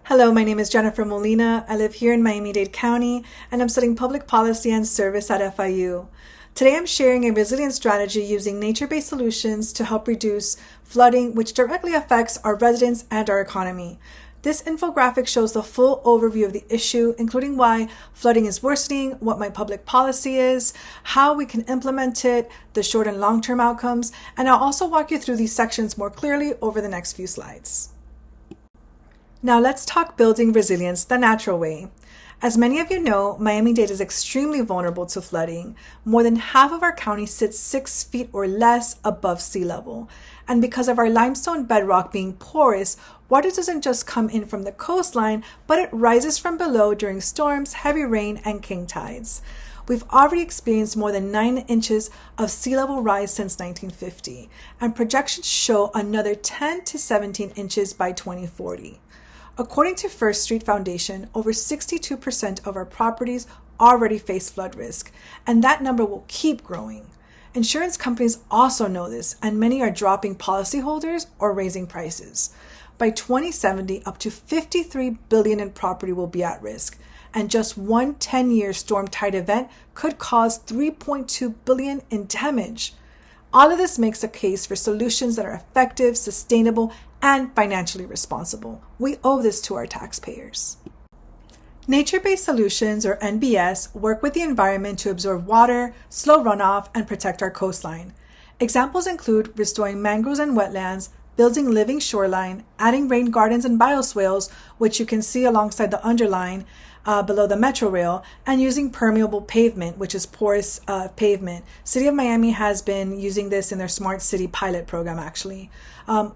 Hello, my name is Jennifer Molina. I live here in Miami-Dade County, and I'm studying public policy and service at FIU. Today I'm sharing a resilience strategy using nature-based solutions to help reduce flooding, which directly affects our residents and our economy. This infographic shows the full overview of the issue, including why flooding is worsening, what my public policy is, how we can implement it, the short and long-term outcomes, and I'll also walk you through these sections more clearly over the next few slides. Now let's talk building resilience the natural way. As many of you know, Miami-Dade is extremely vulnerable to flooding. More than half of our county sits 6 feet or less above sea level. And because of our limestone bedrock being porous, water doesn't just come in from the coastline, but it rises from below during storms, heavy rain, and king tides. We've already experienced more than 9 inches of sea level rise since 1950, and projections show another 10 to 17 inches by 2040. According to First Street Foundation, over 62% of our properties already face flood risk, and that number will keep growing. Insurance companies also know this, and many are dropping policyholders or raising prices. By 2070, up to $53 billion in property will be at risk, and just one 10-year storm tide event could cause $3.2 billion in damage. All of this makes a case for solutions that are effective, sustainable, and financially responsible. We owe this to our taxpayers. Nature-based solutions, or NBS, work with the environment to absorb water, slow runoff, and protect our coastline. Examples include restoring mangroves and wetlands, building living shoreline, adding rain gardens and bioswales, which you can see alongside the underline below the metro rail, and using permeable pavement, which is porous pavement. City of Miami has been using this in their Smart City pilot program, actually.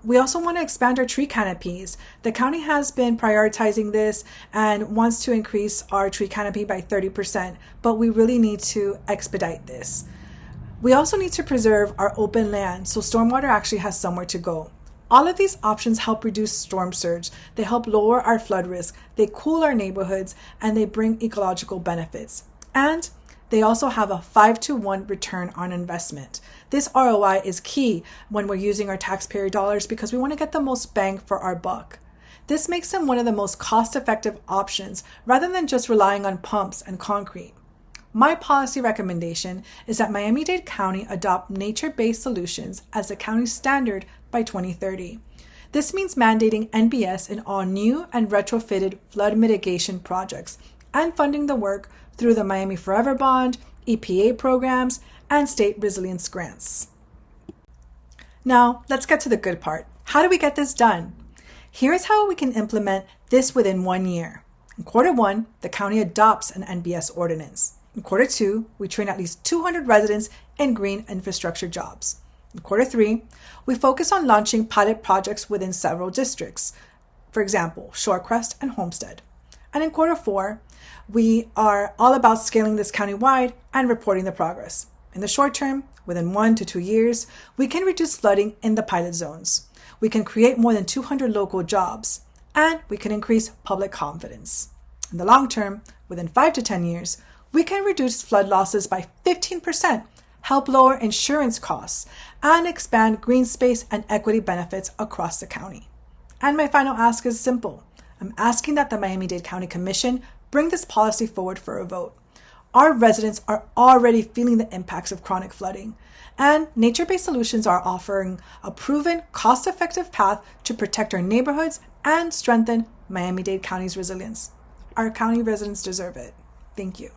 We also want to expand our tree canopies. The county has been prioritizing this and wants to increase our tree canopy by 30%, but we really need to expedite this. We also need to preserve our open land so stormwater actually has somewhere to go. All of these options help reduce storm surge, they help lower our flood risk, they cool our neighborhoods, and they bring ecological benefits. And they also have a 5-to-1 return on investment. This ROI is key when we're using our taxpayer dollars because we want to get the most bang for our buck. This makes them one of the most cost-effective options rather than just relying on pumps and concrete. My policy recommendation is that Miami-Dade County adopt nature-based solutions as the county standard by 2030. This means mandating NBS in all new and retrofitted flood mitigation projects and funding the work through the Miami Forever Bond, EPA programs, and state resilience grants. Now, let's get to the good part. How do we get this done? Here's how we can implement this within 1 year. In Q1, the county adopts an NBS ordinance. In Q2, we train at least 200 residents in green infrastructure jobs. In Q3, we focus on launching pilot projects within several districts, for example, Shorecrest and Homestead. And in Q4, we are all about scaling this countywide and reporting the progress. In the short term, within 1 to 2 years, we can reduce flooding in the pilot zones. We can create more than 200 local jobs, and we can increase public confidence. In the long term, within 5 to 10 years, we can reduce flood losses by 15%, help lower insurance costs, and expand green space and equity benefits across the county. And my final ask is simple. I'm asking that the Miami-Dade County Commission bring this policy forward for a vote. Our residents are already feeling the impacts of chronic flooding, and nature-based solutions are offering a proven, cost-effective path to protect our neighborhoods and strengthen Miami-Dade County's resilience. Our county residents deserve it. Thank you.